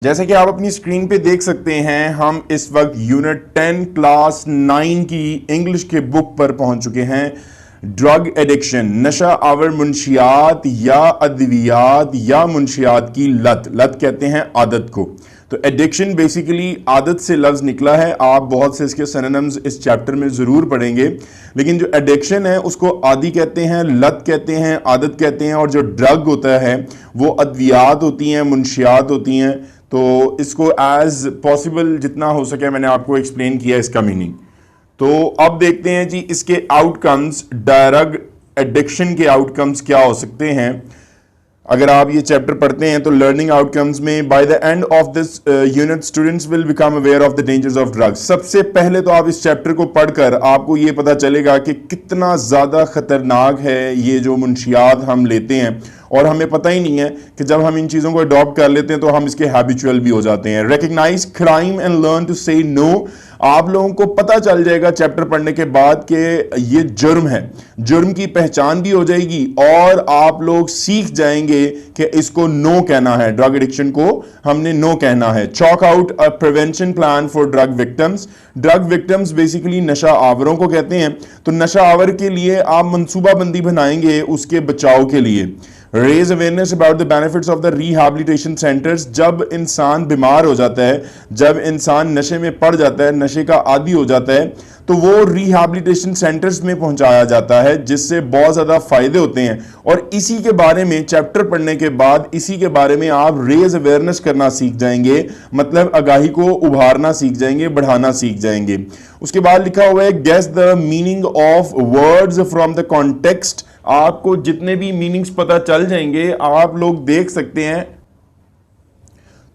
जैसे कि आप अपनी स्क्रीन पे देख सकते हैं, हम इस वक्त यूनिट 10 क्लास 9 की इंग्लिश के बुक पर पहुंच चुके हैं। ड्रग एडिक्शन, नशा आवर मुंशियात या अद्वियात या मुंशियात की लत। लत कहते हैं आदत को। तो एडिक्शन बेसिकली आदत से लफ्ज निकला है। आप बहुत से इसके सिनोनिम्स इस चैप्टर में जरूर पढ़ेंगे, लेकिन जो एडिक्शन है उसको आदि कहते हैं, लत कहते हैं, आदत कहते हैं, और जो ड्रग होता है वो अद्वियात होती हैं, मुंशियात होती हैं। तो इसको एज पॉसिबल जितना हो सके मैंने आपको एक्सप्लेन किया इसका मीनिंग। तो अब देखते हैं जी इसके आउटकम्स, ड्रग एडिक्शन के आउटकम्स क्या हो सकते हैं। अगर आप ये चैप्टर पढ़ते हैं तो लर्निंग आउटकम्स में by the end of this unit students will become aware of the dangers of drugs. सबसे पहले तो आप इस चैप्टर को पढ़कर आपको ये पता चलेगा कि कितना ज़्यादा खतरनाक है ये जो मुंशियात हम लेते हैं, और हमें पता ही नहीं है कि जब हम इन चीज़ों को अडॉप्ट कर लेते हैं तो हम इसके हैबिचुअल भी हो जाते हैं। Recognize crime and learn to say no. आप लोगों को पता चल जाएगा चैप्टर पढ़ने के बाद कि ये जुर्म है, जुर्म की पहचान भी हो जाएगी, और आप लोग सीख जाएंगे कि इसको नो कहना है, ड्रग एडिक्शन को हमने नो कहना है। Chalk out a prevention plan for drug victims. Drug victims basically नशा आवरों को कहते हैं। तो नशा आवर के लिए आप मंसूबाबंदी बनाएंगे उसके बचाव के लिए। Raise awareness about the benefits of the rehabilitation centres. जब इंसान बीमार हो जाता है, जब इंसान नशे में पड़ जाता है, नशे का आदी हो जाता है, तो वो रिहैबिलिटेशन सेंटर्स में पहुंचाया जाता है, जिससे बहुत ज़्यादा फायदे होते हैं। और इसी के बारे में चैप्टर पढ़ने के बाद इसी के बारे में आप रेज अवेयरनेस करना सीख जाएंगे, मतलब आगाही को उभारना सीख जाएंगे, बढ़ाना सीख जाएंगे। उसके बाद लिखा हुआ है guess the meaning of words from the context. आपको जितने भी मीनिंग्स पता चल जाएंगे आप लोग देख सकते हैं।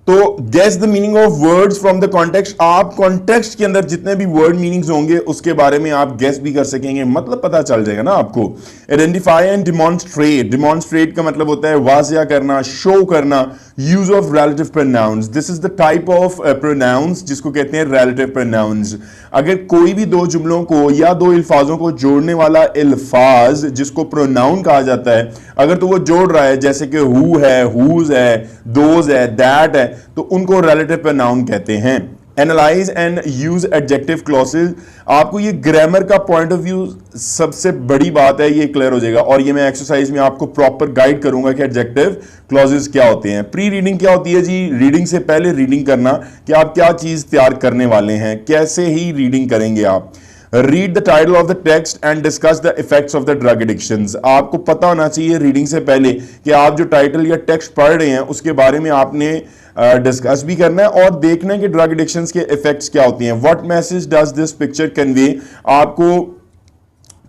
तो guess the meaning of words from the context. आप कॉन्टेक्स्ट के अंदर जितने भी वर्ड मीनिंग्स होंगे उसके बारे में आप गेस भी कर सकेंगे, मतलब पता चल जाएगा ना आपको। Identify and demonstrate. डिमॉन्स्ट्रेट का मतलब होता है वाजिया करना, शो करना। Use of relative pronouns. This is the type of pronouns जिसको कहते हैं रिलेटिव प्रोनाउंस। अगर कोई भी दो जुमलों को या दो अल्फाजों को जोड़ने वाला अल्फाज जिसको प्रोनाउन कहा जाता है, अगर तो वो जोड़ रहा है, जैसे कि हु है, हुज है, दोज है, दैट है, तो उनको रिलेटिव प्रोनाउन कहते हैं। Analyse and use adjective clauses. आपको ये ग्रामर का पॉइंट ऑफ व्यू सबसे बड़ी बात है, ये क्लियर हो जाएगा, और ये मैं एक्सरसाइज में आपको प्रॉपर गाइड करूंगा कि एडजेक्टिव क्लॉसेज क्या होते हैं। प्री रीडिंग क्या होती है जी? रीडिंग से पहले रीडिंग करना कि आप क्या चीज तैयार करने वाले हैं, कैसे ही रीडिंग करेंगे आप। Read the title of the text and discuss the effects of the drug addictions. आपको पता होना चाहिए रीडिंग से पहले कि आप जो टाइटल या टेक्स्ट पढ़ रहे हैं उसके बारे में आपने डिस्कस भी करना है और देखना है कि ड्रग एडिक्शंस के इफेक्ट्स क्या होती हैं। What message does this picture convey. आपको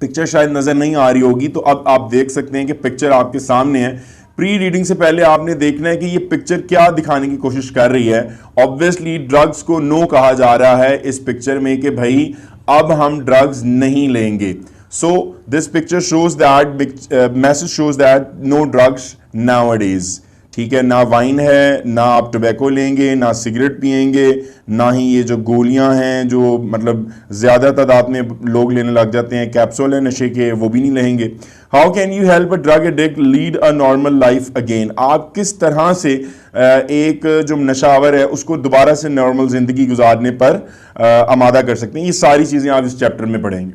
पिक्चर शायद नजर नहीं आ रही होगी, तो अब आप देख सकते हैं कि पिक्चर आपके सामने है। प्री रीडिंग से पहले आपने देखना है कि ये पिक्चर क्या दिखाने की कोशिश कर रही है। ऑब्वियसली ड्रग्स को नो कहा जा रहा है इस पिक्चर में कि भाई अब हम ड्रग्स नहीं लेंगे। So this picture shows that, message shows that no drugs nowadays. ठीक है, ना वाइन है, ना आप टोबैको लेंगे, ना सिगरेट पिएंगे, ना ही ये जो गोलियां हैं जो मतलब ज़्यादा तादाद में लोग लेने लग जाते हैं, कैप्सूल है नशे के, वो भी नहीं लेंगे। How can you help a drug addict lead a normal life again. आप किस तरह से एक जो नशावर है उसको दोबारा से नॉर्मल ज़िंदगी गुजारने पर आमादा कर सकते हैं। ये सारी चीज़ें आप इस चैप्टर में पढ़ेंगे।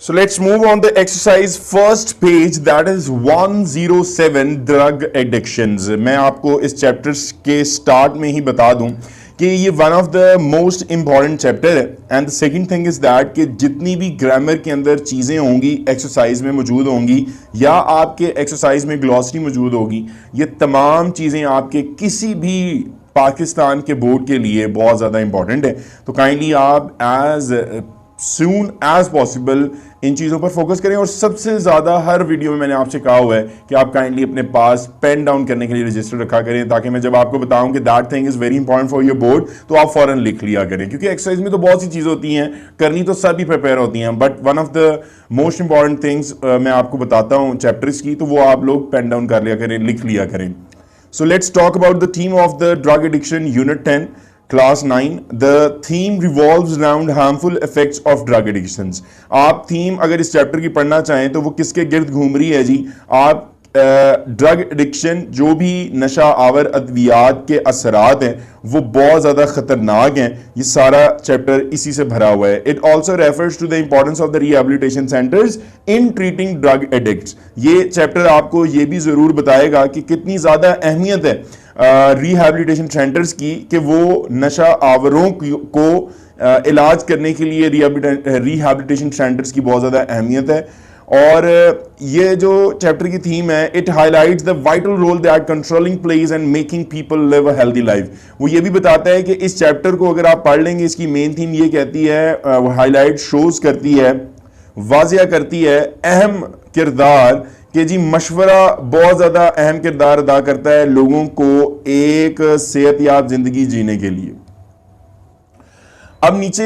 So let's move on the exercise first page, that is 107 drug addictions। मैं आपको इस चैप्टर के स्टार्ट में ही बता दूं कि ये one of the most important chapter है। And the second thing is that कि जितनी भी ग्रामर के अंदर चीज़ें होंगी एक्सरसाइज में मौजूद होंगी या आपके एक्सरसाइज में ग्लॉसरी मौजूद होगी, ये तमाम चीज़ें आपके किसी भी पाकिस्तान के बोर्ड के लिए बहुत ज़्यादा इंपॉर्टेंट है। तो काइंडली आप एज सून एज पॉसिबल इन चीज़ों पर फोकस करें। और सबसे ज़्यादा हर वीडियो में मैंने आपसे कहा हुआ है कि आप काइंडली अपने पास पेन डाउन करने के लिए रजिस्टर रखा करें, ताकि मैं जब आपको बताऊं कि that thing is very important for your board तो आप फौरन लिख लिया करें। क्योंकि एक्सरसाइज में तो बहुत सी चीज़ें होती हैं, करनी तो सभी प्रिपेयर होती हैं, but one of the most important things मैं आपको बताता हूँ चैप्टर्स की, तो वो आप लोग पेन डाउन कर लिया करें, लिख लिया करें। So let's talk about the theme of the drug addiction unit 10 Class 9. The theme revolves around harmful effects of drug addictions. आप थीम अगर इस चैप्टर की पढ़ना चाहें तो वो किसके गिर्द घूम रही है जी? आप ड्रग एडिक्शन, जो भी नशा आवर अद्वियात के असरात हैं वो बहुत ज़्यादा ख़तरनाक हैं। ये सारा चैप्टर इसी से भरा हुआ है। It also refers to the importance of the rehabilitation centers in treating drug addicts. ये चैप्टर आपको ये भी ज़रूर बताएगा कि कितनी ज़्यादा अहमियत है रिहेबिलिटेशन सेंटर्स की, कि वो नशा आवरों को इलाज करने के लिए रिहेबिलिटेशन सेंटर्स की बहुत ज़्यादा अहमियत है। और ये जो चैप्टर की थीम है, it highlights the vital role that controlling plays and making people live a healthy life. वो ये भी बताता है कि इस चैप्टर को अगर आप पढ़ लेंगे, इसकी मेन थीम ये कहती है, हाईलाइट शोज करती है, वाजिया करती है अहम किरदार कि जी मशवरा बहुत ज़्यादा अहम किरदार अदा करता है लोगों को एक सेहतयाब जिंदगी जीने के लिए। अब नीचे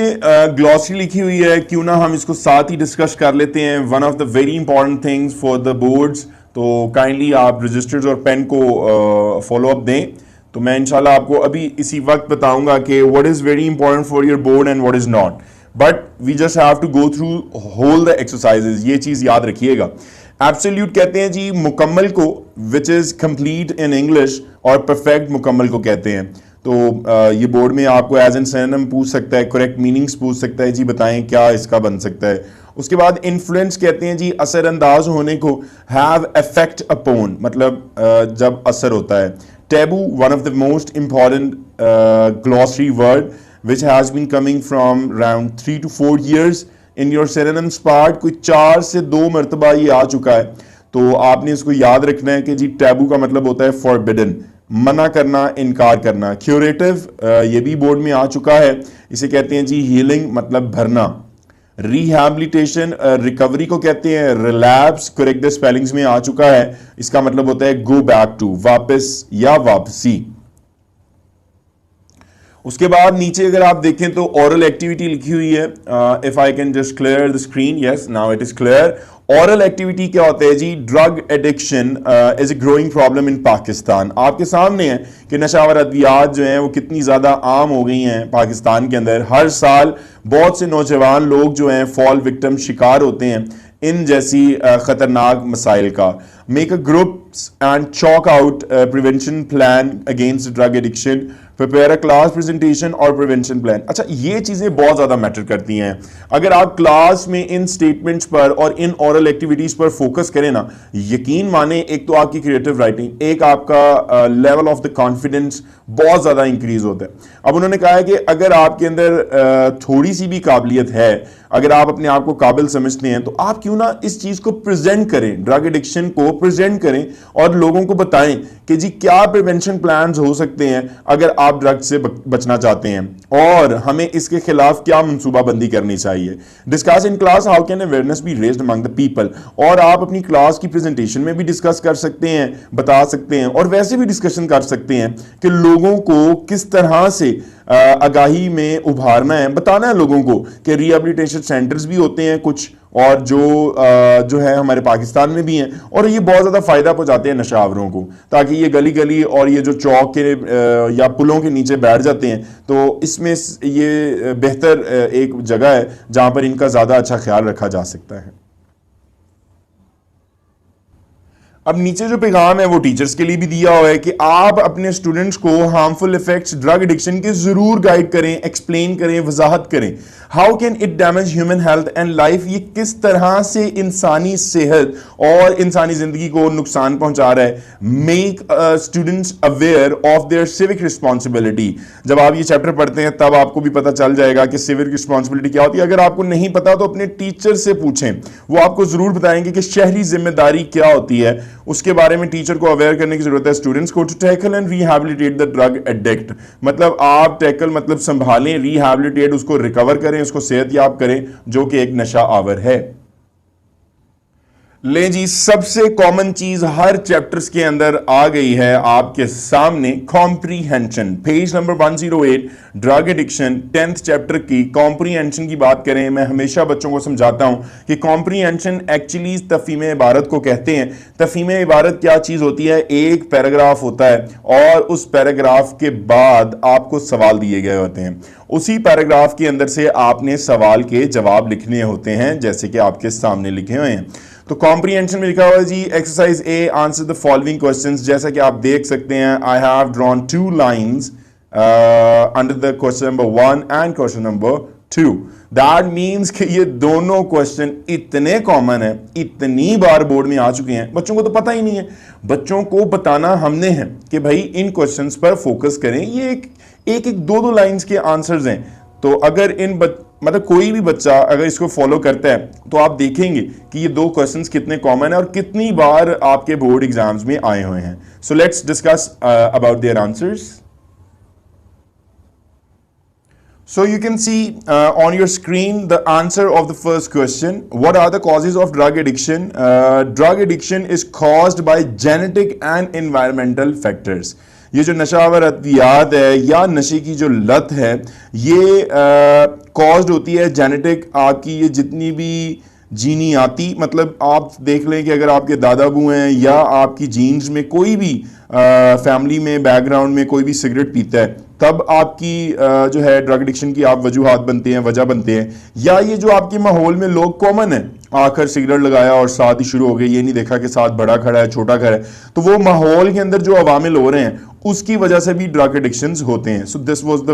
ग्लॉसरी लिखी हुई है, क्यों ना हम इसको साथ ही डिस्कस कर लेते हैं। One of the very important things for the boards, तो काइंडली आप रजिस्टर्स और पेन को फॉलो अप दें। तो मैं इंशाल्लाह आपको अभी इसी वक्त बताऊंगा कि what is very important for your board and what is not, but we just have to go through whole the exercises. ये चीज़ याद रखिएगा। एब्सोल्यूट कहते हैं जी मुकम्मल को, which is complete in English, और परफेक्ट मुकम्मल को कहते हैं। तो ये बोर्ड में आपको एज एन सिनोनिम पूछ सकता है, करेक्ट मीनिंग्स पूछ सकता है, जी बताएं क्या इसका बन सकता है। उसके बाद इन्फ्लुएंस कहते हैं जी असरअंदाज होने को, हैव इफेक्ट अपॉन, मतलब जब असर होता है। Taboo, one of the most important glossary word which has been coming from around 3 to 4 years in your synonyms part. कोई 4 से 2 मरतबा ये आ चुका है, तो आपने इसको याद रखना है कि जी टैबू का मतलब होता है फॉरबिडन, मना करना, इनकार करना। क्यूरेटिव ये भी बोर्ड में आ चुका है, इसे कहते हैं जी हीलिंग, मतलब भरना। रिहैबिलिटेशन रिकवरी को कहते हैं। रिलैप्स, करेक्ट द स्पेलिंग्स में आ चुका है, इसका मतलब होता है गो बैक टू, वापस या वापसी। उसके बाद नीचे अगर आप देखें तो ओरल एक्टिविटी लिखी हुई है। If I can just clear the screen, yes now it is clear. Oral activity क्या होता है जी? Drug addiction is a growing problem in Pakistan. आपके सामने है कि नशावर अद्वियात जो हैं वो कितनी ज़्यादा आम हो गई हैं पाकिस्तान के अंदर। हर साल बहुत से नौजवान लोग जो हैं फॉल विक्टिम, शिकार होते हैं इन जैसी खतरनाक मसाइल का। Make a groups and chalk out prevention plan against drug addiction, prepare a class presentation और प्रिवेंशन प्लान। अच्छा, ये चीज़ें बहुत ज़्यादा मैटर करती हैं। अगर आप क्लास में इन स्टेटमेंट्स पर और इन ओरल एक्टिविटीज़ पर फोकस करें ना, यकीन माने एक तो आपकी क्रिएटिव राइटिंग, एक आपका लेवल ऑफ द कॉन्फिडेंस बहुत ज़्यादा इंक्रीज होता है। अब उन्होंने कहा है कि अगर आपके अंदर थोड़ी सी भी काबिलियत है, अगर आप अपने आप को काबिल समझते हैं, तो आप क्यों ना इस चीज़ को प्रेजेंट करें, ड्रग एडिक्शन को प्रेजेंट करें और लोगों को बताएं कि जी क्या प्रिवेंशन प्लान्स हो सकते हैं अगर आप ड्रग्स से बचना चाहते हैं और हमें इसके खिलाफ क्या मंसूबाबंदी करनी चाहिए। Discuss in class how can awareness be raised among the people. और आप अपनी क्लास की प्रेजेंटेशन में भी डिस्कस कर सकते हैं, बता सकते हैं, और वैसे भी डिस्कशन कर सकते हैं कि लोगों को किस तरह से आगाही में उभारना है, बताना है लोगों को कि रिहेबिलिटेशन सेंटर्स भी होते हैं कुछ, और जो है हमारे पाकिस्तान में भी हैं, और ये बहुत ज़्यादा फ़ायदा पहुंचाते हैं नशावरों को, ताकि ये गली गली और ये जो चौक के या पुलों के नीचे बैठ जाते हैं, तो इसमें ये बेहतर एक जगह है जहां पर इनका ज़्यादा अच्छा ख्याल रखा जा सकता है। अब नीचे जो पैगाम है वो टीचर्स के लिए भी दिया हुआ है कि आप अपने स्टूडेंट्स को हार्मफुल इफेक्ट्स ड्रग एडिक्शन के जरूर गाइड करें, एक्सप्लेन करें, वजाहत करें। How can it damage human health and life, ये किस तरह से इंसानी सेहत और इंसानी जिंदगी को नुकसान पहुंचा रहा है। Make students aware of their civic responsibility. जब आप ये चैप्टर पढ़ते हैं तब आपको भी पता चल जाएगा कि सिविक रिस्पॉन्सिबिलिटी क्या होती है। अगर आपको नहीं पता तो अपने टीचर से पूछें, वो आपको जरूर बताएंगे कि शहरी जिम्मेदारी क्या होती है। उसके बारे में टीचर को अवेयर करने की जरूरत है स्टूडेंट्स को। To tackle and rehabilitate the drug addict, मतलब आप टैकल मतलब संभालें, रिहैबिलिटेट उसको रिकवर करें, उसको सेहतयाब करें जो कि एक नशा आवर है। ले जी, सबसे कॉमन चीज हर चैप्टर्स के अंदर आ गई है आपके सामने, comprehension. Page number 108, drug addiction 10th chapter की कॉम्प्रीहेंशन की बात करें। मैं हमेशा बच्चों को समझाता हूं कि कॉम्प्रीहेंशन एक्चुअली तफहीम इबारत को कहते हैं। तफहीम इबारत क्या चीज होती है? एक पैराग्राफ होता है और उस पैराग्राफ के बाद आपको सवाल दिए गए होते हैं, उसी पैराग्राफ के अंदर से आपने सवाल के जवाब लिखने होते हैं, जैसे कि आपके सामने लिखे हुए हैं। तो कॉम्प्रीहेंशन में लिखा हुआ है जी exercise a answer the following questions. जैसा कि आप देख सकते हैं I have drawn 2 lines under the question number 1 and question number 2। That means कि ये दोनों क्वेश्चन इतने कॉमन है, इतनी बार बोर्ड में आ चुके हैं, बच्चों को तो पता ही नहीं है। बच्चों को बताना हमने है कि भाई इन क्वेश्चंस पर फोकस करें। ये एक दो लाइंस के आंसर्स हैं। तो अगर इन मतलब कोई भी बच्चा अगर इसको फॉलो करता है तो आप देखेंगे कि ये 2 क्वेश्चंस कितने कॉमन है और कितनी बार आपके बोर्ड एग्जाम्स में आए हुए हैं। So let's discuss about their answers. So you can see on your screen the answer of the first question. What are the causes of drug addiction? Drug addiction is caused by genetic and environmental factors. ये जो नशावर अद्वियात है या नशे की जो लत है ये कॉज्ड होती है जेनेटिक। आपकी ये जितनी भी जीनियाती, मतलब आप देख लें कि अगर आपके दादा अबू हैं या आपकी जीन्स में कोई भी फैमिली में बैकग्राउंड में कोई भी सिगरेट पीता है, तब आपकी जो है ड्रग एडिक्शन की आप वजूहात बनते हैं, वजह बनते हैं। या ये जो आपके माहौल में लोग कॉमन है, आकर सिगरेट लगाया और साथ ही शुरू हो गए, ये नहीं देखा कि साथ बड़ा खड़ा है छोटा खड़ा है, तो वो माहौल के अंदर जो अवामिल हो रहे हैं उसकी वजह से भी ड्रग एडिक्शंस होते हैं। So this was the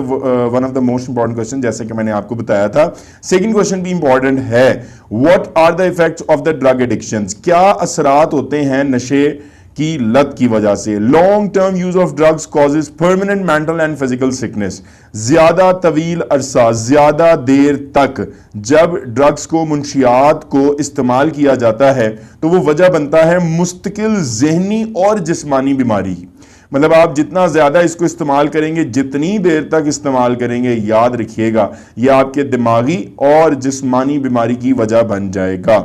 one of the most important question, जैसे कि मैंने आपको बताया था। सेकंड क्वेश्चन भी इंपॉर्टेंट है, what are the effects of the drug addictions? क्या असरात होते हैं नशे की लत की वजह से? Long term use of drugs causes permanent mental and physical sickness. ज्यादा तवील अरसा, ज्यादा देर तक जब ड्रग्स को, मुंशियात को इस्तेमाल किया जाता है तो वो वजह बनता है मुस्तकिल जहनी और जिस्मानी बीमारी। मतलब आप जितना ज्यादा इसको इस्तेमाल करेंगे, जितनी देर तक इस्तेमाल करेंगे, याद रखिएगा यह आपके दिमागी और जिस्मानी बीमारी की वजह बन जाएगा।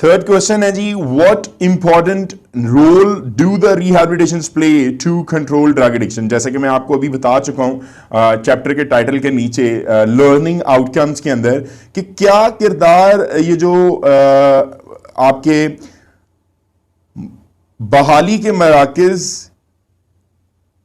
थर्ड क्वेश्चन है जी, what important role do the rehabilitation play to control drug addiction? जैसा कि मैं आपको अभी बता चुका हूं चैप्टर के टाइटल के नीचे लर्निंग आउटकम्स के अंदर कि क्या किरदार ये जो आपके बहाली के मराकज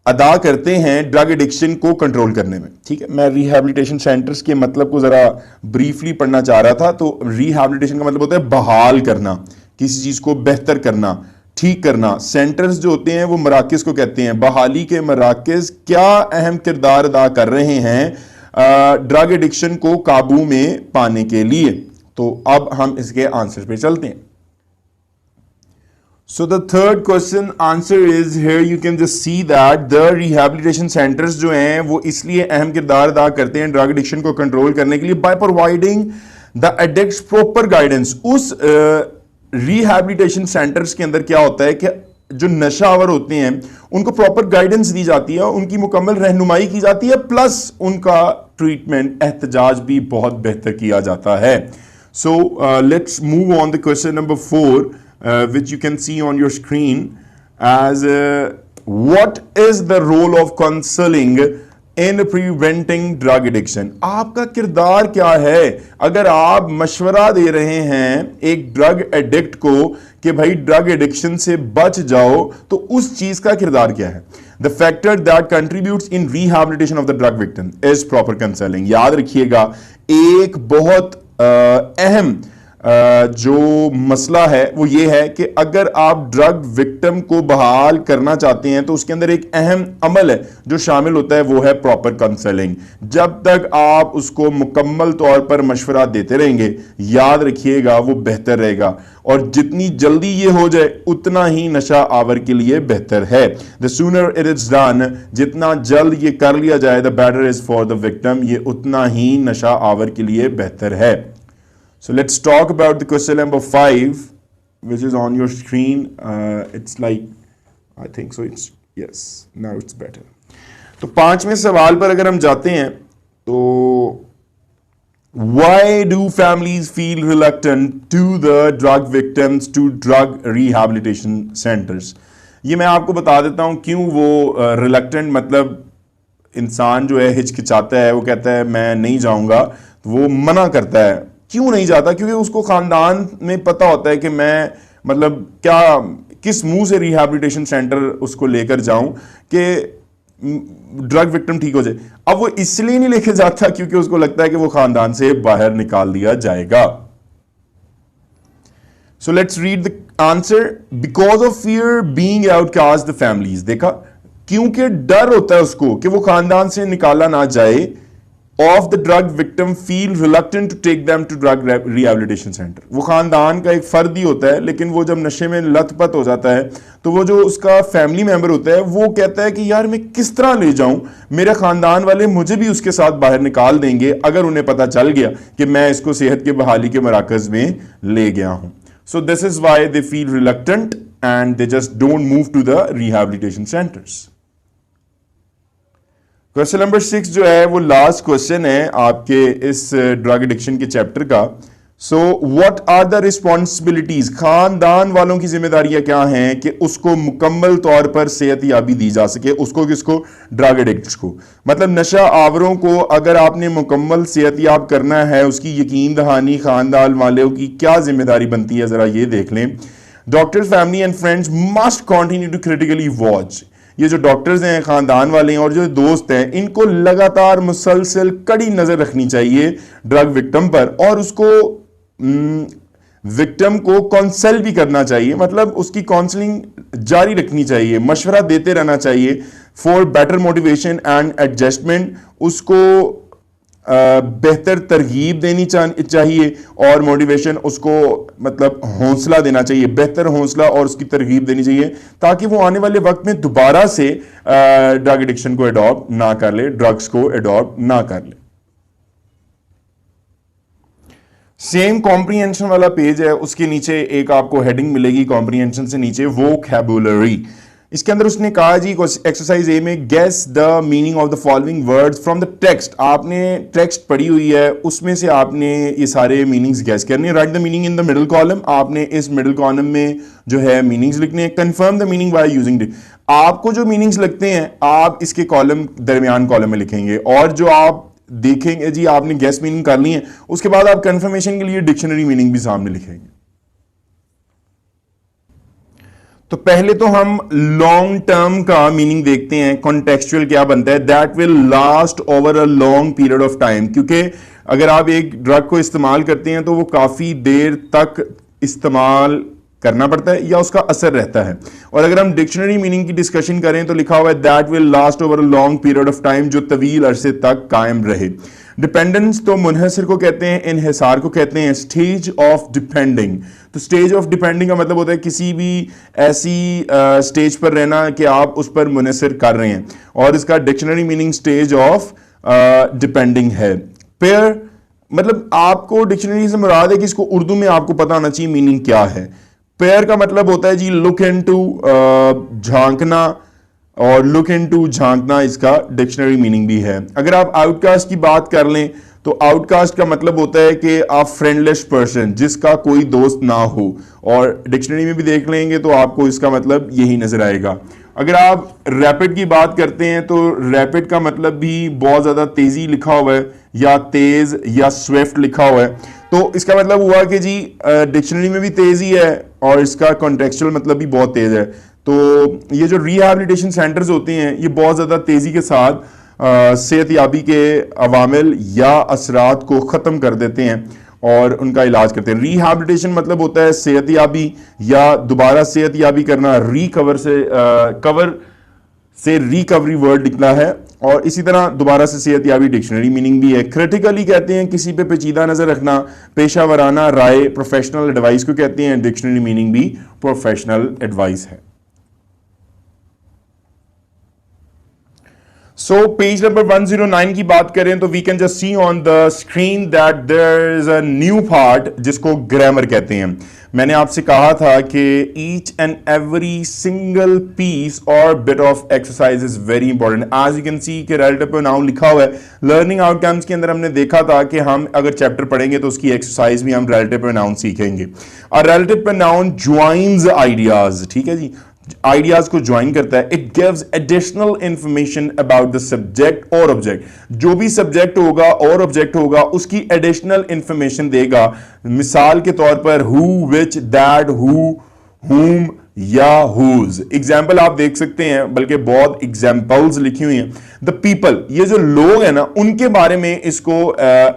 अदा करते हैं ड्रग एडिक्शन को कंट्रोल करने में। ठीक है, मैं रिहैबिलिटेशन सेंटर्स के मतलब को जरा ब्रीफली पढ़ना चाह रहा था। तो रिहैबिलिटेशन का मतलब होता है बहाल करना, किसी चीज को बेहतर करना, ठीक करना। सेंटर्स जो होते हैं वो मराकज को कहते हैं। बहाली के मराकज क्या अहम किरदार अदा कर रहे हैं ड्रग एडिक्शन को काबू में पाने के लिए? तो अब हम इसके आंसर पे चलते हैं। So the third question answer is here you can just see that the rehabilitation centers जो हैं वो इसलिए अहम किरदार अदा करते हैं ड्रग एडिक्शन को कंट्रोल करने के लिए by providing the addicts proper guidance। उस रिहैबिलिटेशन सेंटर्स के अंदर क्या होता है कि जो नशावर होते हैं उनको प्रॉपर गाइडेंस दी जाती है, उनकी मुकम्मल रहनुमाई की जाती है, प्लस उनका ट्रीटमेंट एहतजाज भी बहुत बेहतर किया जाता है। So let's move on the question number 4 which you can see on your screen as what is the role of counseling in preventing drug addiction? आपका किरदार क्या है अगर आप मशवरा दे रहे हैं एक ड्रग एडिक्ट को कि भाई ड्रग एडिक्शन से बच जाओ, तो उस चीज का किरदार क्या है? The factor that contributes in rehabilitation of the drug victim is proper counseling। याद रखिएगा एक बहुत अहम जो मसला है वो ये है कि अगर आप ड्रग विक्टिम को बहाल करना चाहते हैं तो उसके अंदर एक अहम अमल है जो शामिल होता है, वो है प्रॉपर काउंसलिंग। जब तक आप उसको मुकम्मल तौर पर मशवरा देते रहेंगे, याद रखिएगा वो बेहतर रहेगा। और जितनी जल्दी ये हो जाए उतना ही नशा आवर के लिए बेहतर है। The sooner it is done, जितना जल्द ये कर लिया जाए the better is for the victim, ये उतना ही नशा आवर के लिए बेहतर है। So let's talk about the question number 5, which is on your screen. It's like, I think so. It's yes. Now it's better. तो 5वें सवाल पर अगर हम जाते हैं तो why do families feel reluctant to the drug victims to drug rehabilitation centers? ये मैं आपको बता देता हूँ क्यों वो reluctant, मतलब इंसान जो है हिचकिचाता है, वो कहता है मैं नहीं जाऊंगा, वो मना करता है। क्यों नहीं जाता? क्योंकि उसको खानदान में पता होता है कि मैं मतलब क्या किस मुंह से रिहैबिलिटेशन सेंटर उसको लेकर जाऊं कि ड्रग विक्टिम ठीक हो जाए। अब वो इसलिए नहीं लेके जाता क्योंकि उसको लगता है कि वो खानदान से बाहर निकाल दिया जाएगा। So let's read the answer. Because of fear being outcast the families, देखा क्योंकि डर होता है उसको कि वो खानदान से निकाला ना जाए, of the drug victim feel reluctant to take them to drug rehabilitation center. वो खानदान का एक फर्द ही होता है, लेकिन वो जब नशे में लथपथ हो जाता है तो वो जो उसका फैमिली मेंबर होता है वो कहता है कि यार मैं किस तरह ले जाऊं, मेरे खानदान वाले मुझे भी उसके साथ बाहर निकाल देंगे अगर उन्हें पता चल गया कि मैं इसको सेहत के बहाली के मराकज में ले गया हूं। So this is why they feel reluctant and they just don't move to the rehabilitation centers. Question number 6 जो है वो लास्ट क्वेश्चन है आपके इस ड्रग एडिक्शन के चैप्टर का। So what are the responsibilities, खानदान वालों की जिम्मेदारियां क्या हैं कि उसको मुकम्मल तौर पर सेहत याबी दी जा सके, उसको किसको, ड्रग एडिक्ट्स को। मतलब नशा आवरों को अगर आपने मुकम्मल सेहत याब करना है, उसकी यकीन दहानी खानदान वालों की क्या जिम्मेदारी बनती है, जरा ये देख लें। Doctor, family and friends must continue to critically watch. ये जो डॉक्टर्स हैं, खानदान वाले हैं और जो दोस्त हैं, इनको लगातार मुसलसल कड़ी नजर रखनी चाहिए ड्रग विक्टिम पर, और उसको विक्टिम को काउंसल भी करना चाहिए, मतलब उसकी काउंसलिंग जारी रखनी चाहिए, मशवरा देते रहना चाहिए for better motivation and adjustment. उसको बेहतर तरगीब देनी चाहिए और मोटिवेशन, उसको मतलब हौसला देना चाहिए, बेहतर हौसला और उसकी तरगीब देनी चाहिए ताकि वो आने वाले वक्त में दोबारा से ड्रग एडिक्शन को अडॉप्ट ना कर ले, ड्रग्स को अडॉप्ट ना कर ले। सेम कॉम्प्रीहेंशन वाला पेज है, उसके नीचे एक आपको हेडिंग मिलेगी कॉम्प्रीहेंशन से नीचे, वोकैबुलरी। इसके अंदर उसने कहा जी एक्सरसाइज ए में guess the meaning of the following words from the text. आपने टेक्स्ट पढ़ी हुई है, उसमें से आपने ये सारे मीनिंग्स गेस करने। Write the meaning in the middle column, आपने इस मिडिल कॉलम में जो है मीनिंग्स लिखने हैं। Confirm the meaning by using the, आपको जो मीनिंग्स लगते हैं आप इसके कॉलम दरमियान कॉलम में लिखेंगे, और जो आप देखेंगे जी आपने गेस मीनिंग कर ली है, उसके बाद आप कंफर्मेशन के लिए डिक्शनरी मीनिंग भी सामने लिखेंगे। तो पहले तो हम लॉन्ग टर्म का मीनिंग देखते हैं, कॉन्टेक्चुअल क्या बनता है, that will last over a long period of time. क्योंकि अगर आप एक ड्रग को इस्तेमाल करते हैं तो वो काफी देर तक इस्तेमाल करना पड़ता है या उसका असर रहता है। और अगर हम डिक्शनरी मीनिंग की डिस्कशन करें तो लिखा हुआ है that will last over a long period of time, जो तवील अरसे तक कायम रहे। डिपेंडेंस तो मुनहसर को कहते हैं, इन्हिसार को कहते हैं। स्टेज ऑफ डिपेंडिंग, तो स्टेज ऑफ डिपेंडिंग का मतलब होता है किसी भी ऐसी स्टेज पर रहना कि आप उस पर मुनहसर कर रहे हैं, और इसका dictionary meaning stage of depending है। पेयर मतलब आपको डिक्शनरी से मुराद है कि इसको उर्दू में आपको पता होना चाहिए मीनिंग क्या है। पेयर का मतलब होता है जी लुक इनटू, झांकना, और लुक इनटू झांकना इसका डिक्शनरी मीनिंग भी है। अगर आप आउटकास्ट की बात कर लें तो आउटकास्ट का मतलब होता है कि आप फ्रेंडलेस पर्सन, जिसका कोई दोस्त ना हो, और डिक्शनरी में भी देख लेंगे तो आपको इसका मतलब यही नजर आएगा। अगर आप रैपिड की बात करते हैं तो रैपिड का मतलब भी बहुत ज्यादा तेजी लिखा हुआ है, या तेज या स्विफ्ट लिखा हुआ है, तो इसका मतलब हुआ कि जी डिक्शनरी में भी तेजी है और इसका कॉन्टेक्चुअल मतलब भी बहुत तेज है। तो ये जो रिहैबिलिटेशन सेंटर्स होते हैं ये बहुत ज़्यादा तेज़ी के साथ सेहत याबी के अवामिल या असरात को ख़त्म कर देते हैं और उनका इलाज करते हैं। रिहैबिलिटेशन मतलब होता है सेहत याबी या दोबारा सेहत याबी करना, रिकवर से कवर से रिकवरी वर्ड निकला है, और इसी तरह दोबारा से सेहत याबी डिक्शनरी मीनिंग भी है। क्रिटिकली कहते हैं किसी पे पेचीदा नजर रखना, पेशावराना राय, प्रोफेशनल एडवाइस को कहते हैं, डिक्शनरी मीनिंग भी प्रोफेशनल एडवाइस है। सो पेज नंबर 109 की बात करें तो we can just see on the screen that there is a new part जिसको ग्रामर कहते हैं। मैंने आपसे कहा था कि each and every single piece और bit of exercise is very important. As you can see कि रिलेटिव प्रोनाउन लिखा हुआ है। लर्निंग आउटकम्स के अंदर हमने देखा था कि हम अगर चैप्टर पढ़ेंगे तो उसकी एक्सरसाइज भी हम रिलेटिव प्रोनाउन सीखेंगे। और रिलेटिव प्रोनाउन ज्वाइंस आइडियाज, ठीक है जी, आइडियाज को ज्वाइन करता है। It gives additional information about the subject और ऑब्जेक्ट। जो भी सब्जेक्ट होगा और ऑब्जेक्ट होगा उसकी एडिशनल इंफॉर्मेशन देगा। मिसाल के तौर पर हु, विच, दैट, हु, हुम या हुज। एग्जाम्पल आप देख सकते हैं, बल्कि बहुत एग्जाम्पल्स लिखी हुई हैं। द पीपल, ये जो लोग हैं ना, उनके बारे में इसको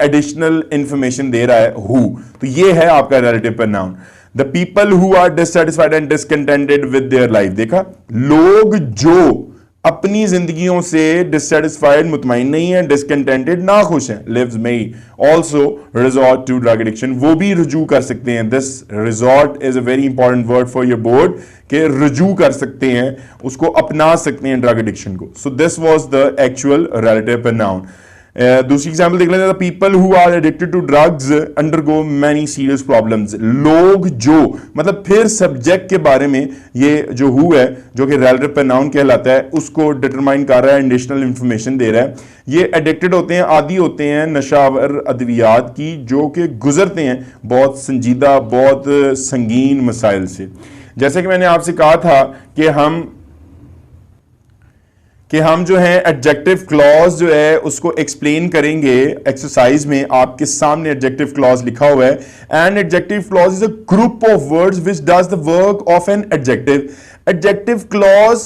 एडिशनल इंफॉर्मेशन दे रहा है हु, तो ये है आपका relative pronoun. The people who are dissatisfied and discontented with their life, देखा, लोग जो अपनी जिंदगियों से डिससेटिस्फाइड, मुतमईन नहीं है, डिसकंटेंटेड, ना खुश हैं, लिव्स में also resort to drug addiction, वो भी रुजू कर सकते हैं। This resort is a very important word for your board, के रुजू कर सकते हैं, उसको अपना सकते हैं ड्रग एडिक्शन को। So this was the actual relative pronoun. दूसरी एग्जाम्पल देख लेते हैं, people who are addicted to drugs undergo many serious problems, लोग जो, मतलब फिर सब्जेक्ट के बारे में ये जो हु है, जो कि रिलेटिव प्रोनाउन कहलाता है, उसको डिटरमाइन कर रहा है, एडिशनल इंफॉर्मेशन दे रहा है। ये एडिक्टेड होते हैं, आदी होते हैं नशावर अद्वियात की, जो कि गुजरते हैं बहुत संजीदा, बहुत संगीन मसाइल से। जैसे कि मैंने आपसे कहा था कि हम जो है एडजेक्टिव क्लॉज जो है उसको एक्सप्लेन करेंगे एक्सरसाइज में। आपके सामने एडजेक्टिव क्लॉज लिखा हुआ है, and adjective clause is a group of words which does the work of an adjective. Adjective clause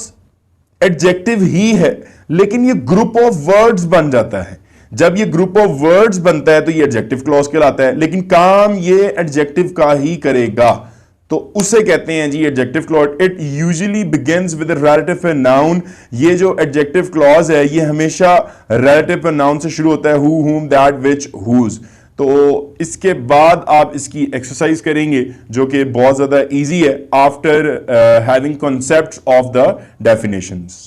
adjective ही है, लेकिन ये ग्रुप ऑफ वर्ड्स बन जाता है। जब ये ग्रुप ऑफ वर्ड्स बनता है तो ये एडजेक्टिव क्लॉज कहलाता है, लेकिन काम ये एडजेक्टिव का ही करेगा, तो उसे कहते हैं जी adjective clause. It usually begins with relative pronoun. ये जो एडजेक्टिव क्लॉज है ये हमेशा रिलेटिव प्रोनाउन से शुरू होता है, हु, हुम, दैट, विच, हुज। तो इसके बाद आप इसकी एक्सरसाइज करेंगे जो कि बहुत ज्यादा इजी है, after having concepts of the definitions.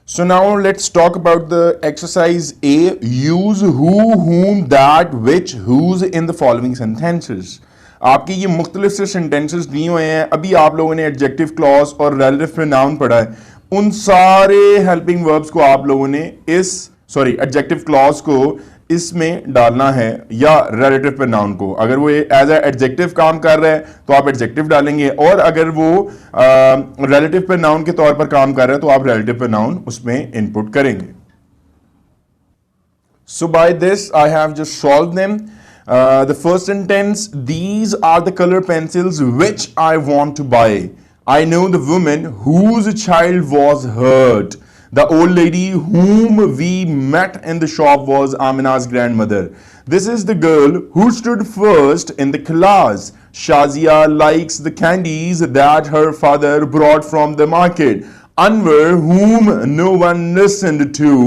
So now let's talk about the exercise A. Use who, whom, that, which, whose in the following sentences. आपके ये मुख्तलिफ से सेंटेंसेस दिए हुए हैं। अभी आप लोगों ने एडजेक्टिव क्लॉज और रिलेटिव प्रोनाउन पढ़ा है, उन सारे हेल्पिंग वर्ब्स को आप लोगों ने एडजेक्टिव क्लॉज को इसमें डालना है, या रिलेटिव प्रोनाउन को। अगर वो एज ए एडजेक्टिव काम कर रहा है तो आप एडजेक्टिव डालेंगे, और अगर वो रिलेटिव प्रोनाउन के तौर पर काम कर रहा है तो आप रिलेटिव प्रोनाउन उसमें इनपुट करेंगे। So by this I have just solve them. The first sentence, these are the color pencils which I want to buy. I know the woman whose child was hurt. The old lady whom we met in the shop was Amina's grandmother. This is the girl who stood first in the class. Shazia likes the candies that her father brought from the market. Anwar, whom no one listened to,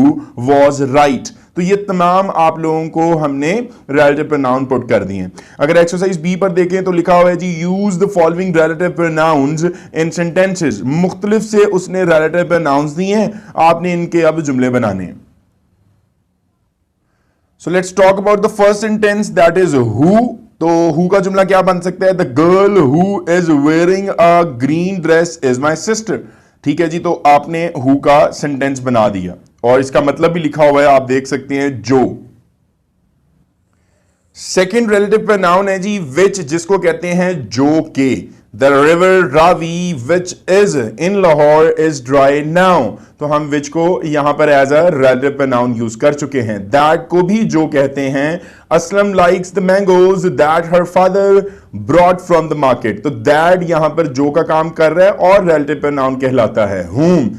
was right. तो ये तमाम आप लोगों को हमने relative pronoun put कर दिए हैं। अगर एक्सरसाइज बी पर देखें तो लिखा हुआ है जी use the following relative pronouns in sentences. मुख्तलिफ से उसने रिलेटिव प्रोनाउंस दिए हैं, आपने इनके अब जुमले बनाने हैं। So let's talk about the first sentence, that is who. तो हु का जुमला क्या बन सकता है? The girl who is wearing a green dress is my sister. ठीक है जी, तो आपने हु का सेंटेंस बना दिया और इसका मतलब भी लिखा हुआ है, आप देख सकते हैं, जो। सेकेंड रिलेटिव प्रोनाउन है जी विच, जिसको कहते हैं जो के। The river Ravi which is in Lahore is dry now. तो हम विच को यहां पर as a relative pronoun use कर चुके हैं। दैट को भी जो कहते हैं। Aslam likes the mangoes that her father brought from the market. तो दैट यहां पर जो का काम कर रहा है और रिलेटिव प्रोनाउन कहलाता है whom।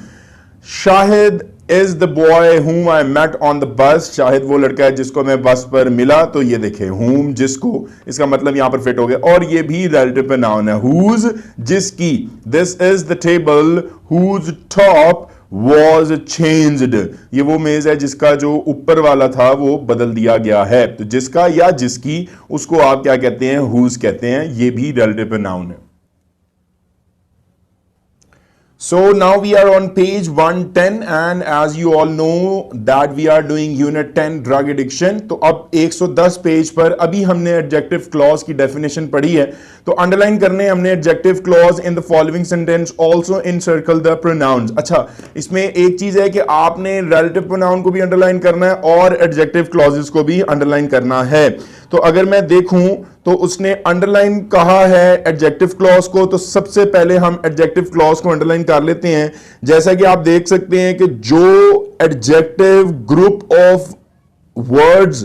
Shahid is the boy whom I met on the bus। Shahid वो लड़का है जिसको मैं बस पर मिला। तो ये देखे whom, जिसको, इसका मतलब यहां पर फिट हो गया। और ये भी relative pronoun है, whose, जिसकी। This is the table whose top was changed। ये वो मेज है जिसका जो ऊपर वाला था वो बदल दिया गया है। तो जिसका या जिसकी, उसको आप क्या कहते हैं? whose कहते हैं। ये भी relative pronoun है। So now we are on page 110 and as you all know that we are doing unit 10 drug addiction। तो अब 110 पेज पर अभी हमने एडजेक्टिव क्लॉज की डेफिनेशन पढ़ी है। तो अंडरलाइन करने हमने adjective clause in the following sentence also encircle the pronounce. अच्छा, इसमें एक चीज है कि आपने रिलेटिव प्रोनाउन को भी अंडरलाइन करना है और एडजेक्टिव क्लॉजेस को भी अंडरलाइन करना है। तो अगर मैं देखूं तो उसने अंडरलाइन कहा है एडजेक्टिव क्लॉज को, तो सबसे पहले हम एडजेक्टिव क्लॉज को अंडरलाइन कर लेते हैं। जैसा कि आप देख सकते हैं कि जो adjective group of words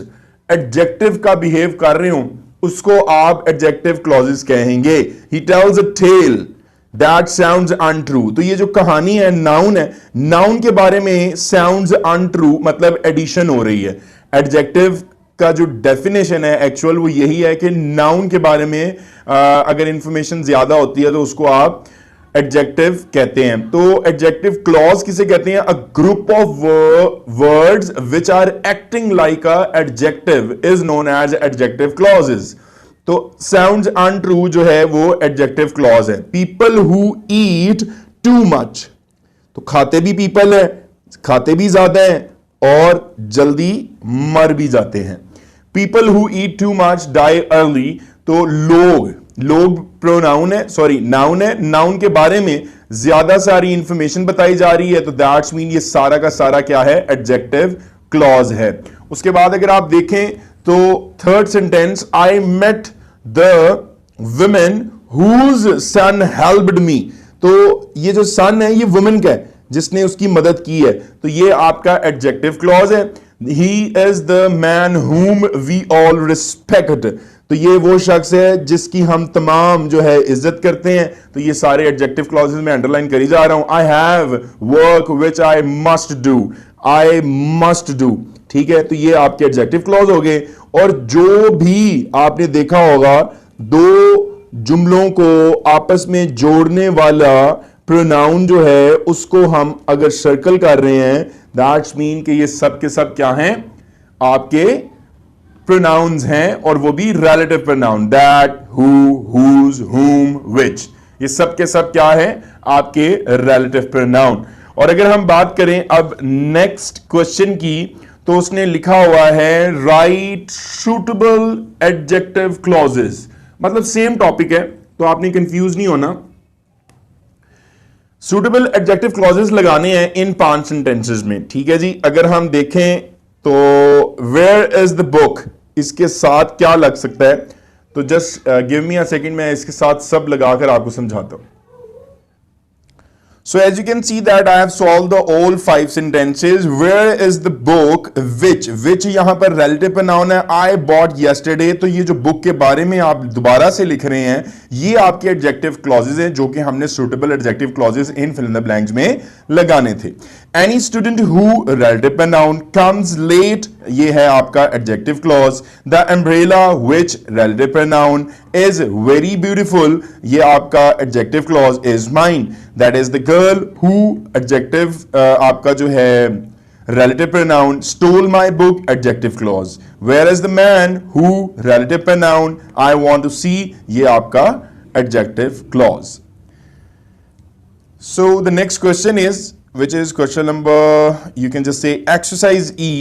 adjective का बिहेव कर रहे हो उसको आप एडजेक्टिव क्लॉजेस कहेंगे। He tells a tale that sounds untrue. तो ये जो कहानी है नाउन है, नाउन के बारे में साउंड्स अनट्रू मतलब एडिशन हो रही है। एडजेक्टिव का जो डेफिनेशन है एक्चुअल वो यही है कि नाउन के बारे में अगर इंफॉर्मेशन ज्यादा होती है तो उसको आप एडजेक्टिव कहते हैं। तो एडजेक्टिव क्लॉज किसे कहते हैं? A group of words which are acting like a adjective is known as adjective clauses. तो साउंड्स अनट्रू जो है वो एडजेक्टिव क्लॉज है। People who eat too much, तो खाते भी पीपल है, खाते भी ज्यादा है और जल्दी मर भी जाते हैं। People who eat too much die early, तो लोग प्रोनाउन है, सॉरी नाउन है, नाउन के बारे में ज्यादा सारी इंफॉर्मेशन बताई जा रही है, तो दैट्स मीन ये सारा का सारा क्या है? एडजेक्टिव क्लॉज है। उसके बाद अगर आप देखें तो third sentence, I met the women whose son helped me, तो ये जो सन है ये वुमेन का है जिसने उसकी मदद की है, तो ये आपका एडजेक्टिव क्लॉज है। He is the man whom we all respect, तो ये वो शख्स है जिसकी हम तमाम जो है इज्जत करते हैं, तो ये सारे एडजेक्टिव क्लॉजेस में अंडरलाइन करी जा रहा हूं। I have work which I must do, I must do, ठीक है, तो ये आपके एडजेक्टिव क्लॉज हो गए। और जो भी आपने देखा होगा दो जुमलों को आपस में जोड़ने वाला प्रोनाउन जो है उसको हम अगर सर्कल कर रहे हैं, दैट्स मीन कि ये सब के सब क्या हैं? आपके प्रोनाउंस हैं, और वो भी relative pronoun, that, who, whose, whom, which, ये सब के सब क्या है? आपके रिलेटिव प्रोनाउन। और अगर हम बात करें अब नेक्स्ट क्वेश्चन की, तो उसने लिखा हुआ है राइट सूटेबल एडजेक्टिव क्लॉजेस, मतलब सेम टॉपिक है तो आपने कंफ्यूज नहीं होना। सूटेबल एडजेक्टिव क्लॉजेस लगाने हैं इन 5 सेंटेंसेस में, ठीक है जी। अगर हम देखें तो वेयर इज द बुक, इसके साथ क्या लग सकता है? तो just give me a second, मैं इसके साथ सब लगाकर आपको समझाता हूं। So as you can see that I have solved the all 5 sentences. Where is the book? Which यहां पर relative pronoun है। I bought yesterday, तो ये जो book के बारे में आप दोबारा से लिख रहे हैं ये आपके adjective clauses हैं जो कि हमने suitable adjective clauses in fill in the blanks में लगाने थे। Any student who relative pronoun comes late, ये है आपका adjective clause। The umbrella which relative pronoun is very beautiful, ये आपका adjective clause is mine। That is the girl who adjective आपका जो है relative pronoun stole my book, adjective clause। Whereas the man who relative pronoun I want to see, ये आपका adjective clause। So the next question is, which is question number, you can just say exercise E,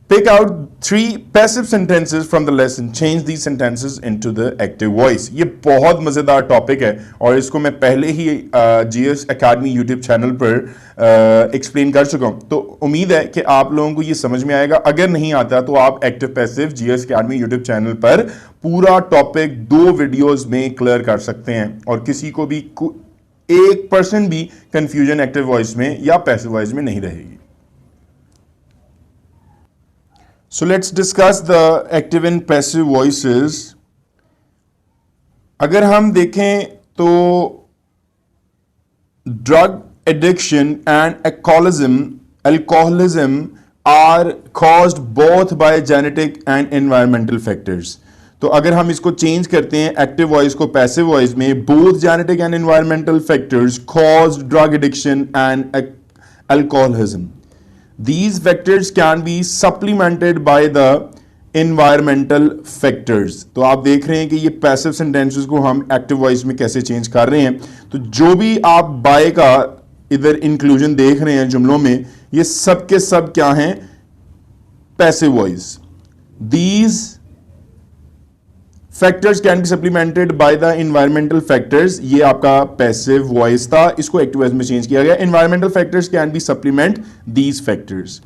pick out 3 passive sentences from the lesson, change these sentences into the active voice। ये बहुत मजेदार topic है और इसको मैं पहले ही GS academy YouTube channel पर explain कर चुका हूं, तो उम्मीद है कि आप लोगों को ये समझ में आएगा। अगर नहीं आता तो आप active passive GS academy YouTube channel पर पूरा टॉपिक 2 वीडियोस में क्लियर कर सकते हैं और किसी को भी 1% भी कंफ्यूजन एक्टिव वॉइस में या पैसिव वॉइस में नहीं रहेगी। So let's discuss the active and passive voices। अगर हम देखें तो drug addiction and alcoholism are caused both by genetic and environmental factors। तो अगर हम इसको चेंज करते हैं एक्टिव वॉइस को पैसिव वॉइस में, both genetic and environmental factors cause drug addiction and alcoholism। These factors can be supplemented by the environmental factors। तो आप देख रहे हैं कि ये पैसिव सेंटेंसेस को हम एक्टिव वॉइस में कैसे चेंज कर रहे हैं। तो जो भी आप बाय का इधर इंक्लूजन देख रहे हैं जुमलों में, ये सब के सब क्या हैं? Passive voice. These factors can be supplemented by the environmental factors, ये आपका पैसिव वॉइस था, इसको एक्टिव वॉइस में चेंज किया गया। Environmental factors can be supplement these factors.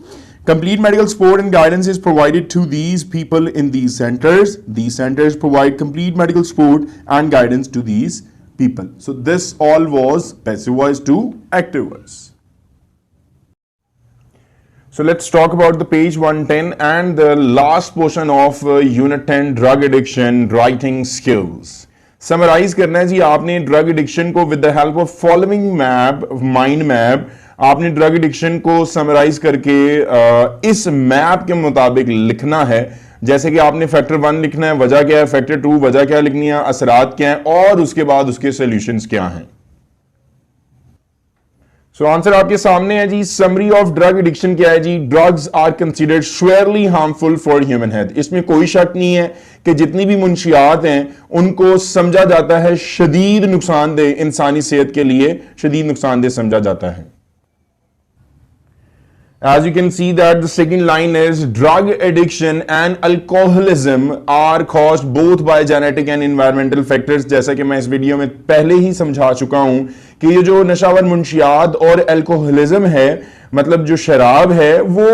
Complete medical support and guidance is provided to these people in these centers. These centers provide complete medical support and guidance to these people. So this all was passive voice to active voice. So let's talk about the page 110 and the last portion of unit 10 drug addiction writing skills। Summarize करना है जी आपने drug addiction को with the help of following map, mind map, आपने drug addiction को summarize करके इस map के मुताबिक लिखना है। जैसे कि आपने फैक्टर 1 लिखना है, वजह क्या है, फैक्टर 2 वजह क्या लिखनी है, असरात क्या है, और उसके बाद उसके सॉल्यूशंस क्या हैं। सो आंसर आपके सामने है जी। समरी ऑफ ड्रग एडिक्शन क्या है जी? Drugs are considered surely harmful for human health. इसमें कोई शक नहीं है कि जितनी भी मुंशियात हैं उनको समझा जाता है शदीद नुकसानदेह, इंसानी सेहत के लिए शदीद नुकसानदेह समझा जाता है। As you can see that the second line is drug addiction and alcoholism are caused both by genetic and environmental factors। जैसा कि मैं इस वीडियो में पहले ही समझा चुका हूं कि ये जो नशावर मुंशियात और अल्कोहलिज्म है, मतलब जो शराब है, वो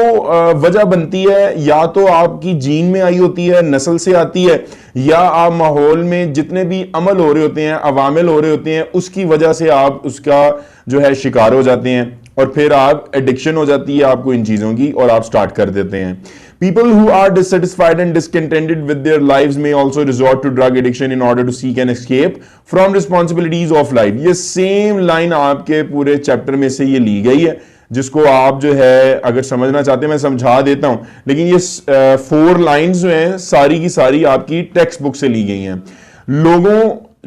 वजह बनती है या तो आपकी जीन में आई होती है, नस्ल से आती है, या आप माहौल में जितने भी अमल हो रहे होते हैं, अवामिल हो रहे होते हैं, उसकी वजह से आप उसका जो है शिकार हो जाते हैं और फिर आप एडिक्शन हो जाती है आपको इन चीजों की और आप स्टार्ट कर देते हैं। People who are dissatisfied and discontented with their lives may also resort to drug addiction in order to seek an escape from responsibilities of life। ये सेम लाइन आपके पूरे चैप्टर में से ये ली गई है, जिसको आप जो है अगर समझना चाहते हैं मैं समझा देता हूं, लेकिन ये 4 लाइन्स जो हैं सारी की सारी आपकी टेक्स्ट बुक से ली गई हैं।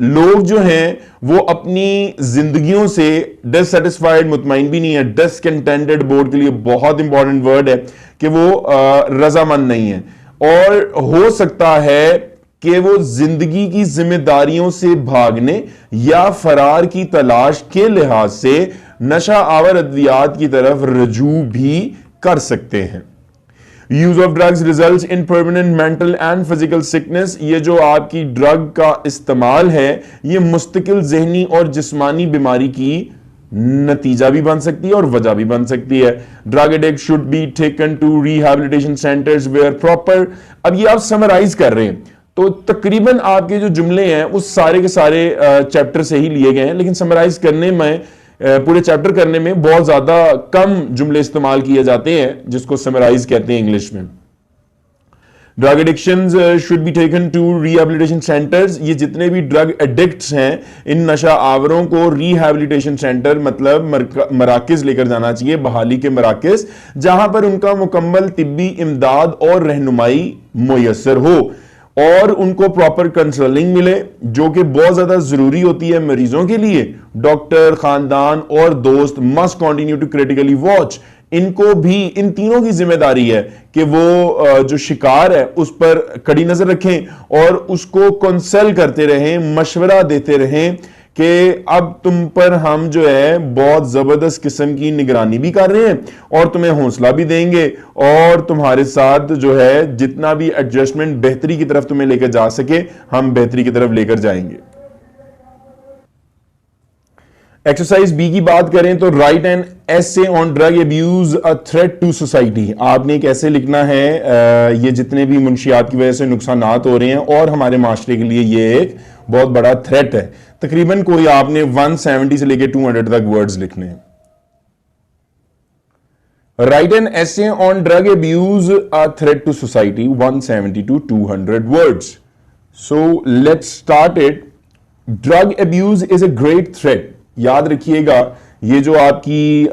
लोग जो हैं वो अपनी जिंदगियों से डिससेटिस्फाइड, मुतमईन भी नहीं है, डिसकंटेंटेड बोर्ड के लिए बहुत इंपॉर्टेंट वर्ड है कि वो रजामंद नहीं है, और हो सकता है कि वो जिंदगी की जिम्मेदारियों से भागने या फरार की तलाश के लिहाज से नशा आवर अद्वियात की तरफ रजू भी कर सकते हैं। Use of drugs results in permanent mental and physical sickness. ये जो आपकी ड्रग का इस्तेमाल है ये मुस्तकिल जहनी और जिस्मानी बीमारी की नतीजा भी बन सकती है और वजह भी बन सकती है। Drug addict should be taken to rehabilitation centers where proper. अब ये आप समराइज कर रहे हैं तो तकरीबन आपके जो जुमले हैं उस सारे के सारे चैप्टर से ही लिए गए हैं, लेकिन समराइज करने में पूरे चैप्टर करने में बहुत ज्यादा कम जुमले इस्तेमाल किए जाते हैं, जिसको समराइज कहते हैं इंग्लिश में। Drug addictions should be taken to rehabilitation centers. ये जितने भी ड्रग एडिक्ट्स हैं इन नशा आवरों को रिहैबिलिटेशन सेंटर मतलब मराकज लेकर जाना चाहिए, बहाली के मराकज, जहां पर उनका मुकम्मल तिब्बी इमदाद और रहनुमाई मुयस्सर हो और उनको प्रॉपर कंसल्टिंग मिले, जो कि बहुत ज्यादा जरूरी होती है मरीजों के लिए। डॉक्टर, खानदान और दोस्त must continue to critically watch. इनको भी, इन तीनों की जिम्मेदारी है कि वो जो शिकार है उस पर कड़ी नजर रखें और उसको कंसल्ट करते रहें, मशवरा देते रहें कि अब तुम पर हम जो है बहुत जबरदस्त किस्म की निगरानी भी कर रहे हैं और तुम्हें हौसला भी देंगे और तुम्हारे साथ जो है जितना भी एडजस्टमेंट बेहतरी की तरफ तुम्हें लेकर जा सके हम बेहतरी की तरफ लेकर जाएंगे। एक्सरसाइज बी की बात करें तो write an essay on drug abuse a threat to society. आपने एक ऐसे लिखना है, ये जितने भी मुंशियात की वजह से नुकसानात हो रहे हैं और हमारे माशरे के लिए ये एक बहुत बड़ा थ्रेट है। तकरीबन कोई आपने 170 से लेकर 200 तक वर्ड्स लिखने हैं। Write an essay on drug abuse a threat to society, 170 to 200 words. So let's start it. Drug abuse is a great threat. याद रखिएगा ये जो आपकी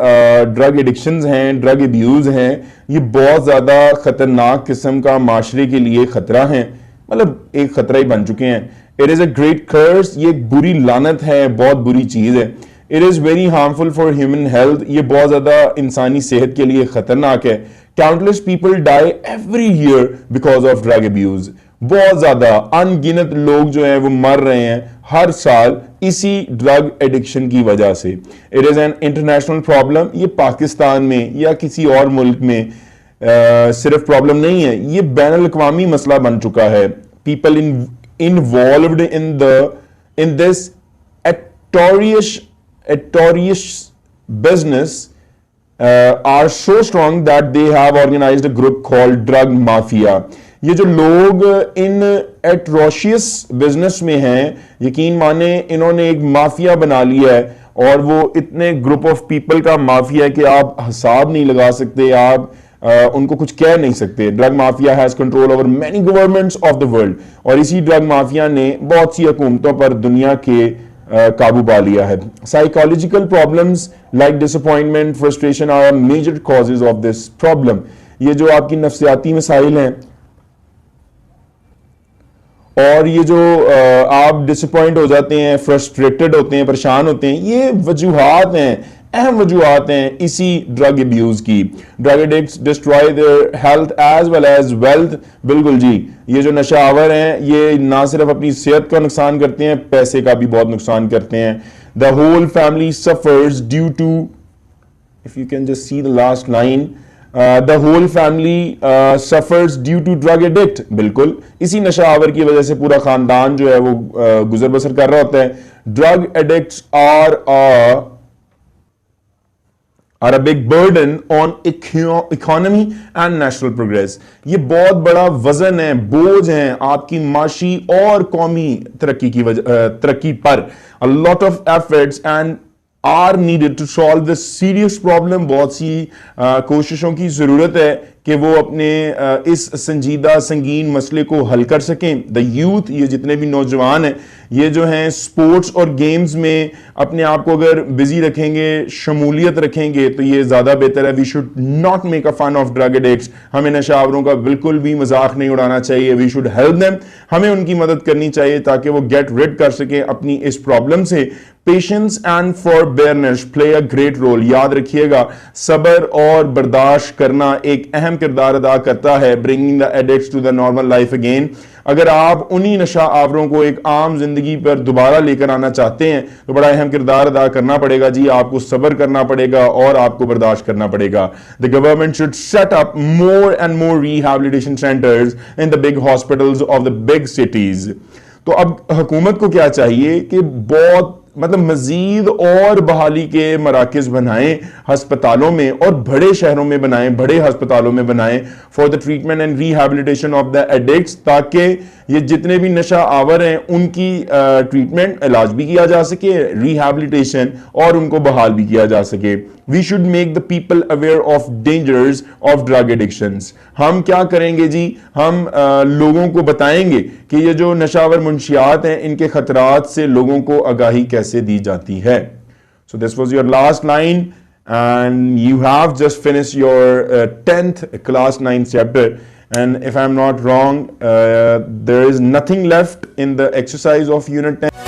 ड्रग एडिक्शंस हैं, ड्रग अब्यूज हैं, ये बहुत ज्यादा खतरनाक किस्म का माशरे के लिए खतरा है, मतलब एक खतरा ही बन चुके हैं। It is a great curse, ये एक बुरी लानत है, बहुत बुरी चीज है। It is very harmful for human health, ये बहुत ज्यादा इंसानी सेहत के लिए खतरनाक है। Countless people die every year because of drug abuse. बहुत ज्यादा अनगिनत लोग जो हैं वो मर रहे हैं हर साल इसी ड्रग एडिक्शन की वजह से। It is an international problem. ये पाकिस्तान में या किसी और मुल्क में सिर्फ प्रॉब्लम नहीं है, ये बैनुल अक़वामी मसला बन चुका है। People involved in this notorious business are so strong that they have organized a group called drug mafia। ये जो लोग इन एट्रोशियस बिजनेस में हैं, यकीन माने इन्होंने एक माफिया बना लिया है और वो इतने ग्रुप ऑफ पीपल का माफिया है कि आप हिसाब नहीं लगा सकते, आप उनको कुछ कह नहीं सकते। Drug mafia has control over many governments of the world, और इसी ड्रग माफिया ने बहुत सी हुकूमतों पर दुनिया के काबू पा लिया है। Psychological problems like disappointment, frustration are major causes of this problem. ये जो आपकी नफ्सियाती मसाइल हैं और ये जो आप डिसअपॉइंट हो जाते हैं, फ्रस्ट्रेटेड होते हैं, परेशान होते हैं, ये वजूहात हैं, अहम वजूहात हैं इसी ड्रग अब्यूज की। Drug addicts destroy their health as well as wealth. बिल्कुल जी, ये जो नशावर हैं ये ना सिर्फ अपनी सेहत का नुकसान करते हैं, पैसे का भी बहुत नुकसान करते हैं। The whole family suffers due to, if you can just see the last line, the whole family suffers due to drug addict. बिल्कुल इसी नशावर की वजह से पूरा खानदान जो है वो गुजर बसर कर रहा होता है। Drug addicts are a big burden on economy and national progress। ये बहुत बड़ा वजन है, बोझ है आपकी माशी और कौमी तरक्की पर। A lot of efforts and are needed to solve this serious problem। बहुत सी कोशिशों की जरूरत है कि वो अपने इस संजीदा संगीन मसले को हल कर सकें। द यूथ, ये जितने भी नौजवान हैं, ये जो हैं स्पोर्ट्स और गेम्स में अपने आप को अगर बिजी रखेंगे, शमूलियत रखेंगे, तो ये ज्यादा बेहतर है। We should not make a fun of drug addicts. हमें नशावरों का बिल्कुल भी मजाक नहीं उड़ाना चाहिए। वी शुड हेल्प देम, हमें उनकी मदद करनी चाहिए ताकि वो गेट रिड कर सके अपनी इस प्रॉब्लम से। Patience and forbearance play a great role. याद रखिएगा, सब्र और बर्दाश्त करना एक अहम किरदार अदा करता है bringing the addicts to the normal life again. अगर आप उन्हीं नशा आवरों को एक आम जिंदगी पर दोबारा लेकर आना चाहते हैं तो बड़ा अहम किरदार अदा करना पड़ेगा जी। आपको सब्र करना पड़ेगा और आपको बर्दाश्त करना पड़ेगा। The government should set up more and more rehabilitation centres in the big hospitals of the big cities. तो अब हुकूमत को क्या चाहिए कि बहुत मजीद और बहाली के मराकज बनाएं हस्पतालों में, और बड़े शहरों में बनाएं, बड़े हस्पतालों में बनाएं for the treatment and rehabilitation of the addicts, ताकि ये जितने भी नशा आवर हैं उनकी ट्रीटमेंट, इलाज भी किया जा सके, रिहैबिलिटेशन, और उनको बहाल भी किया जा सके। We should make the people aware of dangers of drug addictions. हम क्या करेंगे जी, हम लोगों को बताएंगे कि ये जो नशावर मुंशियात हैं इनके खतरात से लोगों को आगाही कैसे दी जाती है। सो this was your last line and you have just finished your 10th class 9 chapter, and if I'm not wrong, there is nothing left in the exercise of unit 10.